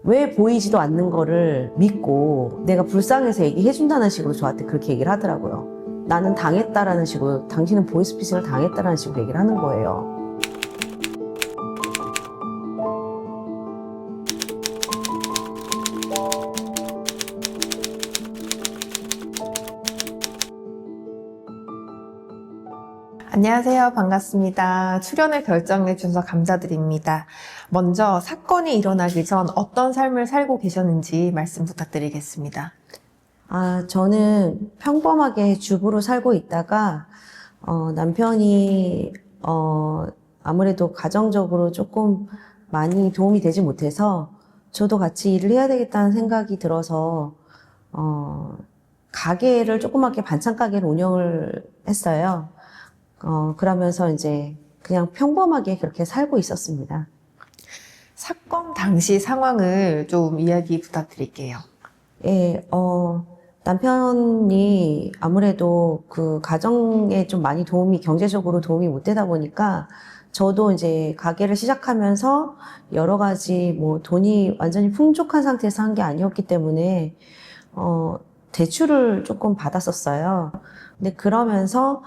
왜 보이지도 않는 거를 믿고 내가 불쌍해서 얘기해준다는 식으로 저한테 그렇게 얘기를 하더라고요. 나는 당했다라는 식으로, 당신은 보이스피싱을 당했다라는 식으로 얘기를 하는 거예요. 안녕하세요. 반갑습니다. 출연을 결정해 주셔서 감사드립니다. 먼저 사건이 일어나기 전 어떤 삶을 살고 계셨는지 말씀 부탁드리겠습니다. 저는 평범하게 주부로 살고 있다가, 남편이, 아무래도 가정적으로 조금 많이 도움이 되지 못해서 저도 같이 일을 해야 되겠다는 생각이 들어서, 가게를 조그맣게 반찬 가게를 운영을 했어요. 그러면서 이제 그냥 평범하게 그렇게 살고 있었습니다. 사건 당시 상황을 좀 이야기 부탁드릴게요. 예, 남편이 아무래도 그 가정에 좀 많이 경제적으로 도움이 못 되다 보니까 저도 이제 가게를 시작하면서 여러 가지 뭐 돈이 완전히 풍족한 상태에서 한 게 아니었기 때문에, 대출을 조금 받았었어요. 근데 그러면서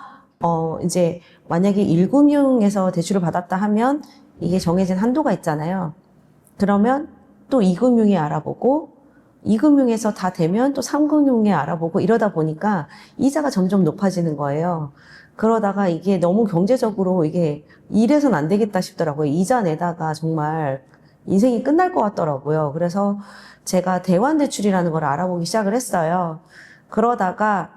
이제 만약에 1금융에서 대출을 받았다 하면 이게 정해진 한도가 있잖아요. 그러면 또 2금융에 알아보고 2금융에서 다 되면 또 3금융에 알아보고 이러다 보니까 이자가 점점 높아지는 거예요. 그러다가 이게 너무 경제적으로 이게 이래선 안 되겠다 싶더라고요. 이자 내다가 정말 인생이 끝날 것 같더라고요. 그래서 제가 대환대출이라는 걸 알아보기 시작을 했어요. 그러다가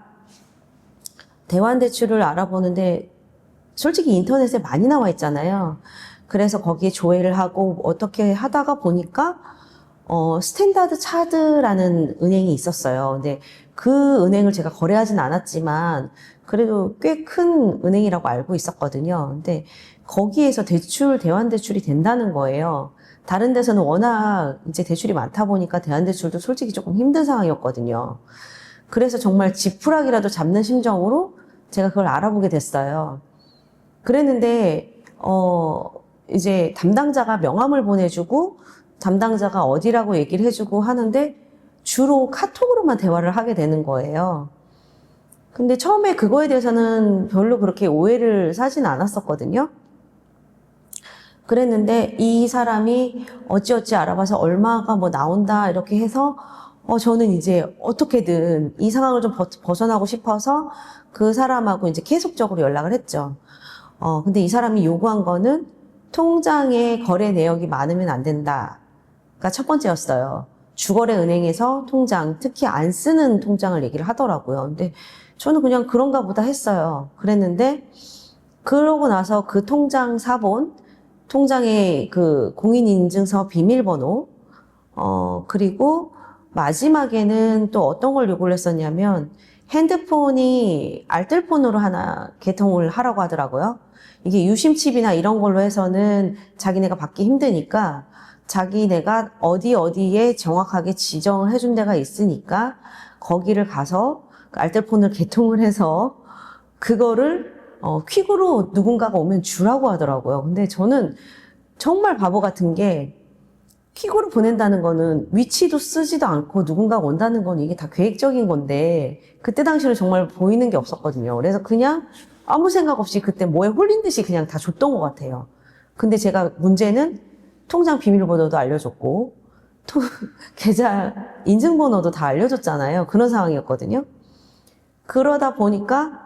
대환대출을 알아보는데 솔직히 인터넷에 많이 나와 있잖아요. 그래서 거기에 조회를 하고 어떻게 하다가 보니까 스탠다드 차드라는 은행이 있었어요. 근데 그 은행을 제가 거래하진 않았지만 그래도 꽤 큰 은행이라고 알고 있었거든요. 근데 거기에서 대환대출이 된다는 거예요. 다른 데서는 워낙 이제 대출이 많다 보니까 대환대출도 솔직히 조금 힘든 상황이었거든요. 그래서 정말 지푸라기라도 잡는 심정으로 제가 그걸 알아보게 됐어요. 그랬는데, 이제 담당자가 명함을 보내주고, 담당자가 어디라고 얘기를 해주고 하는데, 주로 카톡으로만 대화를 하게 되는 거예요. 근데 처음에 그거에 대해서는 별로 그렇게 오해를 사진 않았었거든요. 그랬는데, 이 사람이 어찌어찌 알아봐서 얼마가 뭐 나온다, 이렇게 해서, 저는 이제 어떻게든 이 상황을 좀 벗어나고 싶어서 그 사람하고 이제 계속적으로 연락을 했죠. 근데 이 사람이 요구한 거는 통장에 거래 내역이 많으면 안 된다가 첫 번째였어요. 주거래 은행에서 통장, 특히 안 쓰는 통장을 얘기를 하더라고요. 근데 저는 그냥 그런가 보다 했어요. 그랬는데, 그러고 나서 그 통장 사본, 통장의 그 공인인증서 비밀번호, 그리고 마지막에는 또 어떤 걸 요구를 했었냐면 핸드폰이 알뜰폰으로 하나 개통을 하라고 하더라고요. 이게 유심칩이나 이런 걸로 해서는 자기네가 받기 힘드니까 자기네가 어디에 정확하게 지정을 해준 데가 있으니까 거기를 가서 알뜰폰을 개통을 해서 그거를 퀵으로 누군가가 오면 주라고 하더라고요. 근데 저는 정말 바보 같은 게 퀵으로 보낸다는 거는 위치도 쓰지도 않고 누군가가 온다는 건 이게 다 계획적인 건데 그때 당시는 정말 보이는 게 없었거든요. 그래서 그냥 아무 생각 없이 그때 뭐에 홀린 듯이 그냥 다 줬던 것 같아요. 근데 제가 문제는 통장 비밀번호도 알려줬고 계좌 인증번호도 다 알려줬잖아요. 그런 상황이었거든요. 그러다 보니까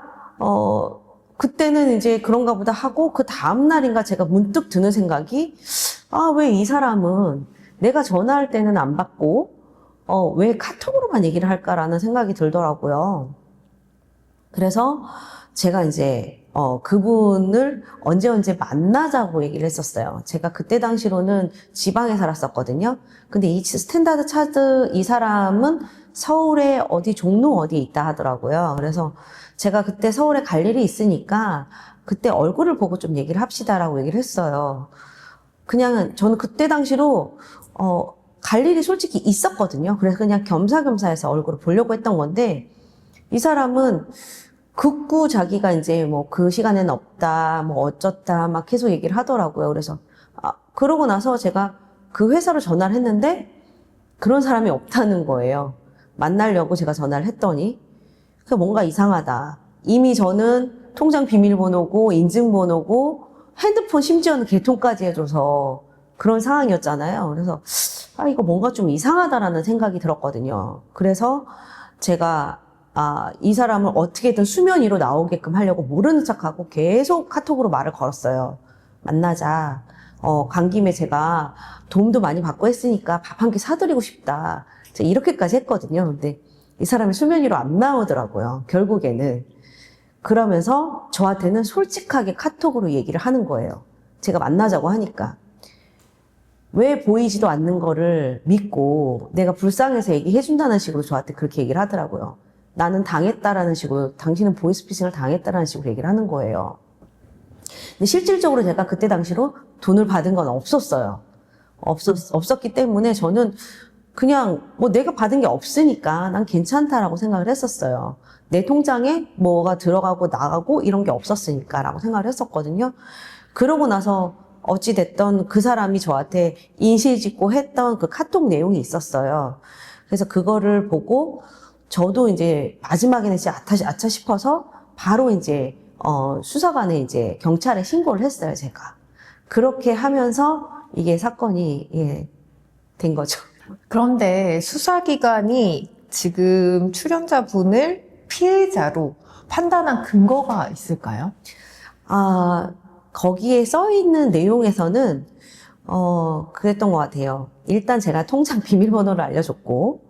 그때는 이제 그런가 보다 하고 그 다음 날인가 제가 문득 드는 생각이 왜 이 사람은 내가 전화할 때는 안 받고, 왜 카톡으로만 얘기를 할까라는 생각이 들더라고요. 그래서 제가 이제, 그분을 언제 만나자고 얘기를 했었어요. 제가 그때 당시로는 지방에 살았었거든요. 근데 이 스탠다드 차드 이 사람은 서울에 종로 어디에 있다 하더라고요. 그래서 제가 그때 서울에 갈 일이 있으니까 그때 얼굴을 보고 좀 얘기를 합시다라고 얘기를 했어요. 그냥 저는 그때 당시로 갈 일이 솔직히 있었거든요. 그래서 그냥 겸사겸사해서 얼굴을 보려고 했던 건데 이 사람은 극구 자기가 이제 뭐 그 시간에는 없다, 뭐 어쩌다 막 계속 얘기를 하더라고요. 그래서 그러고 나서 제가 그 회사로 전화를 했는데 그런 사람이 없다는 거예요. 만나려고 제가 전화를 했더니 그 뭔가 이상하다. 이미 저는 통장 비밀번호고 인증번호고 핸드폰 심지어는 개통까지 해줘서 그런 상황이었잖아요. 그래서 이거 뭔가 좀 이상하다라는 생각이 들었거든요. 그래서 제가 이 사람을 어떻게든 수면 위로 나오게끔 하려고 모르는 척하고 계속 카톡으로 말을 걸었어요. 만나자. 간 김에 제가 도움도 많이 받고 했으니까 밥 한 끼 사드리고 싶다. 제가 이렇게까지 했거든요. 근데 이 사람이 수면 위로 안 나오더라고요. 결국에는. 그러면서 저한테는 솔직하게 카톡으로 얘기를 하는 거예요. 제가 만나자고 하니까. 왜 보이지도 않는 거를 믿고 내가 불쌍해서 얘기해준다는 식으로 저한테 그렇게 얘기를 하더라고요. 나는 당했다라는 식으로, 당신은 보이스피싱을 당했다라는 식으로 얘기를 하는 거예요. 근데 실질적으로 제가 그때 당시로 돈을 받은 건 없었어요. 없었기 때문에 저는 그냥 뭐 내가 받은 게 없으니까 난 괜찮다라고 생각을 했었어요. 내 통장에 뭐가 들어가고 나가고 이런 게 없었으니까 라고 생각을 했었거든요. 그러고 나서 어찌됐던 그 사람이 저한테 인실 짓고 했던 그 카톡 내용이 있었어요. 그래서 그거를 보고 저도 이제 마지막에는 진짜 아차 싶어서 바로 이제 수사관에 이제 경찰에 신고를 했어요, 제가. 그렇게 하면서 이게 사건이 된 거죠. 그런데 수사기관이 지금 출연자분을 피해자로 판단한 근거가 있을까요? 거기에 써 있는 내용에서는 그랬던 것 같아요. 일단 제가 통장 비밀번호를 알려줬고,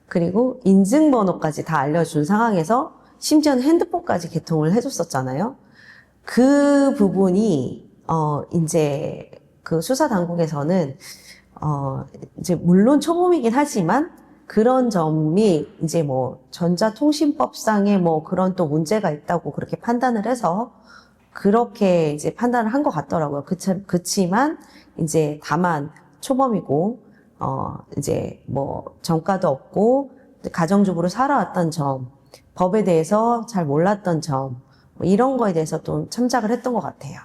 그리고 인증번호까지 다 알려준 상황에서 심지어는 핸드폰까지 개통을 해줬었잖아요. 그 부분이 이제 그 수사 당국에서는 이제 물론 초범이긴 하지만 그런 점이 이제 뭐 전자통신법상의 뭐 그런 또 문제가 있다고 그렇게 판단을 해서 그렇게 이제 판단을 한 것 같더라고요. 그치만 이제 다만 초범이고 이제 뭐 전과도 없고 가정주부로 살아왔던 점, 법에 대해서 잘 몰랐던 점, 뭐 이런 거에 대해서 좀 참작을 했던 것 같아요.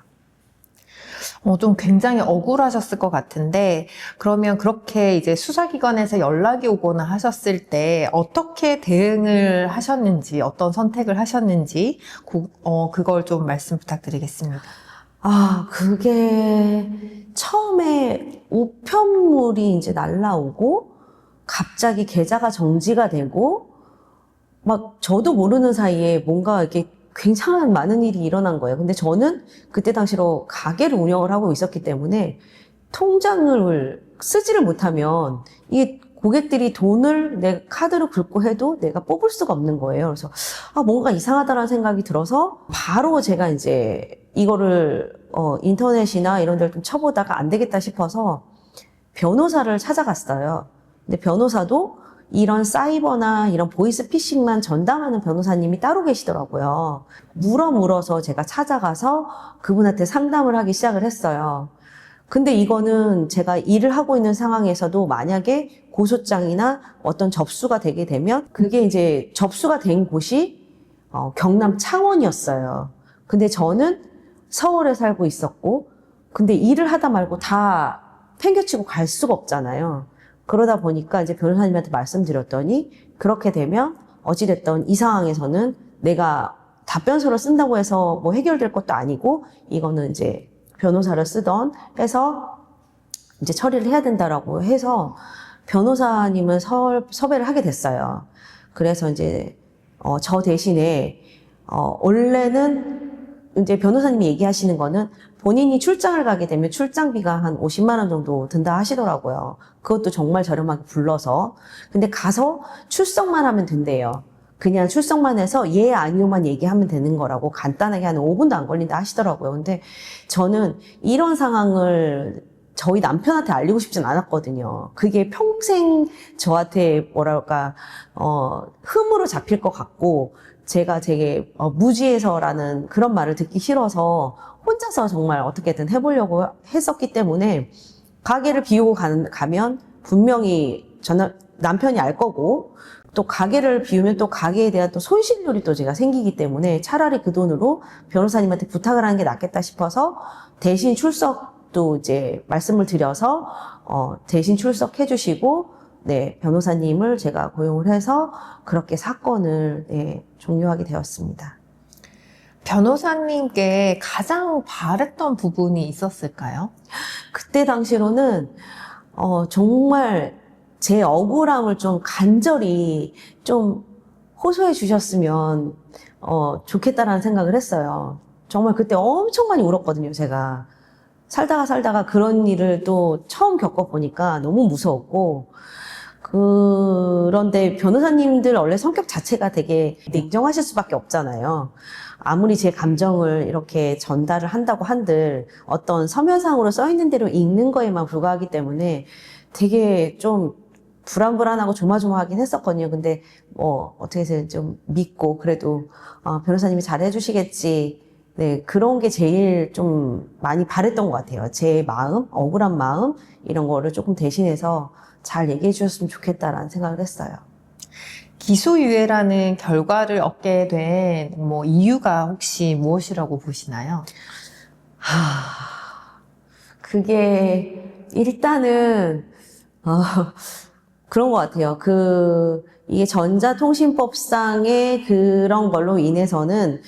좀 굉장히 억울하셨을 것 같은데, 그러면 그렇게 이제 수사기관에서 연락이 오거나 하셨을 때 어떻게 대응을 하셨는지, 어떤 선택을 하셨는지, 그걸 좀 말씀 부탁드리겠습니다. 그게 처음에 우편물이 이제 날라오고 갑자기 계좌가 정지가 되고 막 저도 모르는 사이에 뭔가 이렇게 굉장한 많은 일이 일어난 거예요. 근데 저는 그때 당시로 가게를 운영을 하고 있었기 때문에 통장을 쓰지를 못하면 이게 고객들이 돈을 내 카드로 긁고 해도 내가 뽑을 수가 없는 거예요. 그래서 뭔가 이상하다라는 생각이 들어서 바로 제가 이제 이거를 인터넷이나 이런 데를 좀 쳐보다가 안 되겠다 싶어서 변호사를 찾아갔어요. 근데 변호사도 이런 사이버나 이런 보이스피싱만 전담하는 변호사님이 따로 계시더라고요. 물어서 제가 찾아가서 그분한테 상담을 하기 시작을 했어요. 근데 이거는 제가 일을 하고 있는 상황에서도 만약에 고소장이나 어떤 접수가 되게 되면 그게 이제 접수가 된 곳이 경남 창원이었어요. 근데 저는 서울에 살고 있었고, 근데 일을 하다 말고 다 팽개치고 갈 수가 없잖아요. 그러다 보니까 이제 변호사님한테 말씀드렸더니 그렇게 되면 어찌됐든 이 상황에서는 내가 답변서를 쓴다고 해서 뭐 해결될 것도 아니고 이거는 이제 변호사를 쓰던 해서 이제 처리를 해야 된다라고 해서 변호사님을 섭외를 하게 됐어요. 그래서 이제 저 대신에 원래는 이제 변호사님이 얘기하시는 거는 본인이 출장을 가게 되면 출장비가 한 50만 원 정도 든다 하시더라고요. 그것도 정말 저렴하게 불러서. 근데 가서 출석만 하면 된대요. 그냥 출석만 해서 예, 아니요만 얘기하면 되는 거라고 간단하게 한 5분도 안 걸린다 하시더라고요. 근데 저는 이런 상황을 저희 남편한테 알리고 싶진 않았거든요. 그게 평생 저한테 뭐랄까, 흠으로 잡힐 것 같고, 제가 되게 무지해서라는 그런 말을 듣기 싫어서 혼자서 정말 어떻게든 해보려고 했었기 때문에 가게를 비우고 가면 분명히 남편이 알 거고 또 가게를 비우면 또 가게에 대한 또 손실률이 또 제가 생기기 때문에 차라리 그 돈으로 변호사님한테 부탁을 하는 게 낫겠다 싶어서 대신 출석도 이제 말씀을 드려서 대신 출석해 주시고 네, 변호사님을 제가 고용을 해서 그렇게 사건을 네, 종료하게 되었습니다. 변호사님께 가장 바랬던 부분이 있었을까요? 그때 당시로는 정말 제 억울함을 좀 간절히 좀 호소해 주셨으면 좋겠다라는 생각을 했어요. 정말 그때 엄청 많이 울었거든요, 제가. 살다가 그런 일을 또 처음 겪어보니까 너무 무서웠고, 그런데 변호사님들 원래 성격 자체가 되게 냉정하실 수밖에 없잖아요. 아무리 제 감정을 이렇게 전달을 한다고 한들 어떤 서면상으로 써 있는 대로 읽는 거에만 불과하기 때문에 되게 좀 불안불안하고 조마조마하긴 했었거든요. 근데 어떻게 해서 좀 믿고 그래도 변호사님이 잘 해주시겠지. 네, 그런 게 제일 좀 많이 바랬던 것 같아요. 제 마음, 억울한 마음 이런 거를 조금 대신해서 잘 얘기해 주셨으면 좋겠다라는 생각을 했어요. 기소유예라는 결과를 얻게 된 뭐 이유가 혹시 무엇이라고 보시나요? 그게 일단은 그런 것 같아요. 이게 전자통신법상의 그런 걸로 인해서는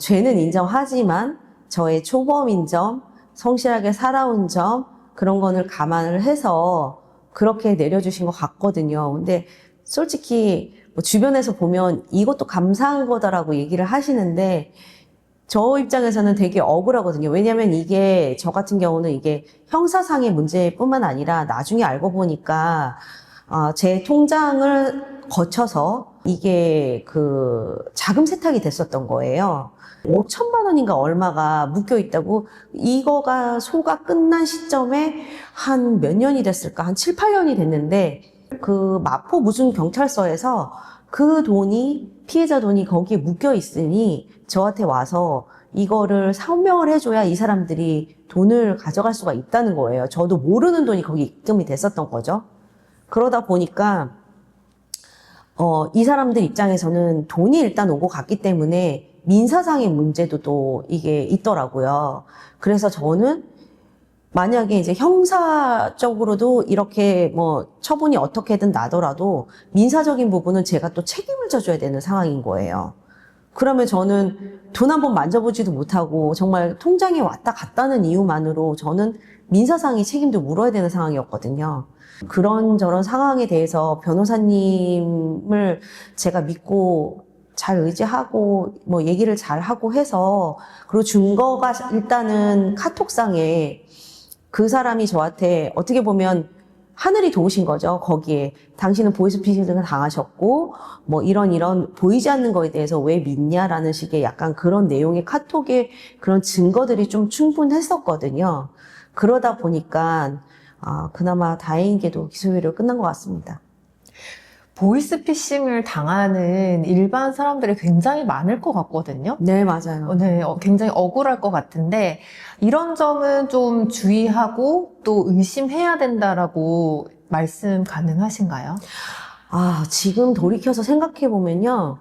죄는 인정하지만 저의 초범인 점, 성실하게 살아온 점 그런 거를 감안을 해서 그렇게 내려주신 것 같거든요. 근데 솔직히 뭐 주변에서 보면 이것도 감사한 거다라고 얘기를 하시는데 저 입장에서는 되게 억울하거든요. 왜냐면 이게 저 같은 경우는 이게 형사상의 문제뿐만 아니라 나중에 알고 보니까 제 통장을 거쳐서 이게 자금 세탁이 됐었던 거예요. 5천만 원인가 얼마가 묶여 있다고 이거가 소가 끝난 시점에 한 몇 년이 됐을까? 한 7, 8년이 됐는데 마포 무슨 경찰서에서 그 돈이 피해자 돈이 거기에 묶여 있으니 저한테 와서 이거를 설명을 해줘야 이 사람들이 돈을 가져갈 수가 있다는 거예요. 저도 모르는 돈이 거기 입금이 됐었던 거죠. 그러다 보니까 이 사람들 입장에서는 돈이 일단 오고 갔기 때문에 민사상의 문제도 또 이게 있더라고요. 그래서 저는 만약에 이제 형사적으로도 이렇게 뭐 처분이 어떻게든 나더라도 민사적인 부분은 제가 또 책임을 져줘야 되는 상황인 거예요. 그러면 저는 돈 한 번 만져보지도 못하고 정말 통장에 왔다 갔다는 이유만으로 저는 민사상의 책임도 물어야 되는 상황이었거든요. 그런저런 상황에 대해서 변호사님을 제가 믿고 잘 의지하고 뭐 얘기를 잘 하고 해서 그리고 증거가 일단은 카톡상에 그 사람이 저한테 어떻게 보면 하늘이 도우신 거죠. 거기에 당신은 보이스피싱을 당하셨고 뭐 이런 보이지 않는 거에 대해서 왜 믿냐라는 식의 약간 그런 내용의 카톡에 그런 증거들이 좀 충분했었거든요. 그러다 보니까 그나마 다행히도 기소유예로 끝난 것 같습니다. 보이스피싱을 당하는 일반 사람들이 굉장히 많을 것 같거든요. 네, 맞아요. 네, 굉장히 억울할 것 같은데 이런 점은 좀 주의하고 또 의심해야 된다라고 말씀 가능하신가요? 지금 돌이켜서 생각해보면요.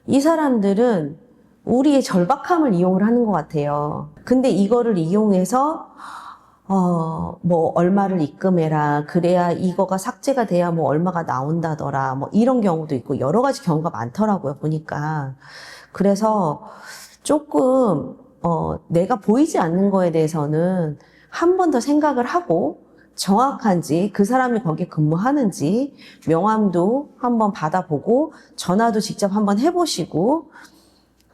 이 사람들은 우리의 절박함을 이용을 하는 것 같아요. 근데 이거를 이용해서 뭐 얼마를 입금해라. 그래야 이거가 삭제가 돼야 뭐 얼마가 나온다더라. 뭐 이런 경우도 있고 여러 가지 경우가 많더라고요. 보니까. 그래서 조금 내가 보이지 않는 거에 대해서는 한 번 더 생각을 하고 정확한지 그 사람이 거기에 근무하는지 명함도 한번 받아보고 전화도 직접 한번 해보시고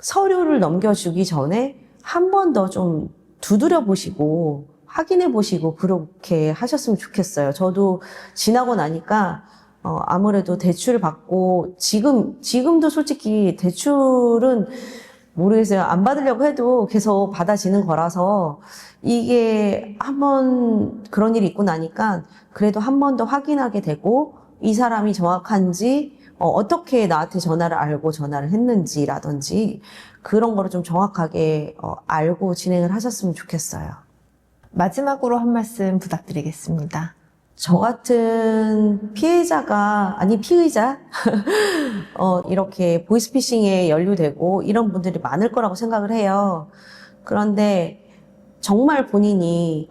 서류를 넘겨주기 전에 한 번 더 좀 두드려 보시고 확인해 보시고 그렇게 하셨으면 좋겠어요. 저도 지나고 나니까 아무래도 대출 받고 지금도 솔직히 대출은 모르겠어요. 안 받으려고 해도 계속 받아지는 거라서 이게 한번 그런 일이 있고 나니까 그래도 한 번 더 확인하게 되고 이 사람이 정확한지 어떻게 나한테 전화를 알고 전화를 했는지라든지 그런 거를 좀 정확하게 알고 진행을 하셨으면 좋겠어요. 마지막으로 한 말씀 부탁드리겠습니다. 저 같은 피의자, 이렇게 보이스피싱에 연루되고 이런 분들이 많을 거라고 생각을 해요. 그런데 정말 본인이,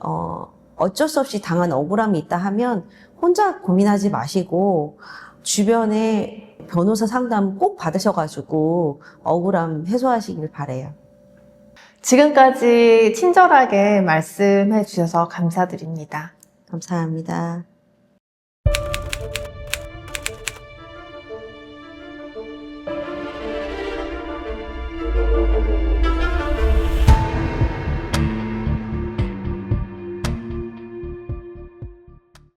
어쩔 수 없이 당한 억울함이 있다 하면 혼자 고민하지 마시고 주변에 변호사 상담 꼭 받으셔가지고 억울함 해소하시길 바래요. 지금까지 친절하게 말씀해 주셔서 감사드립니다. 감사합니다.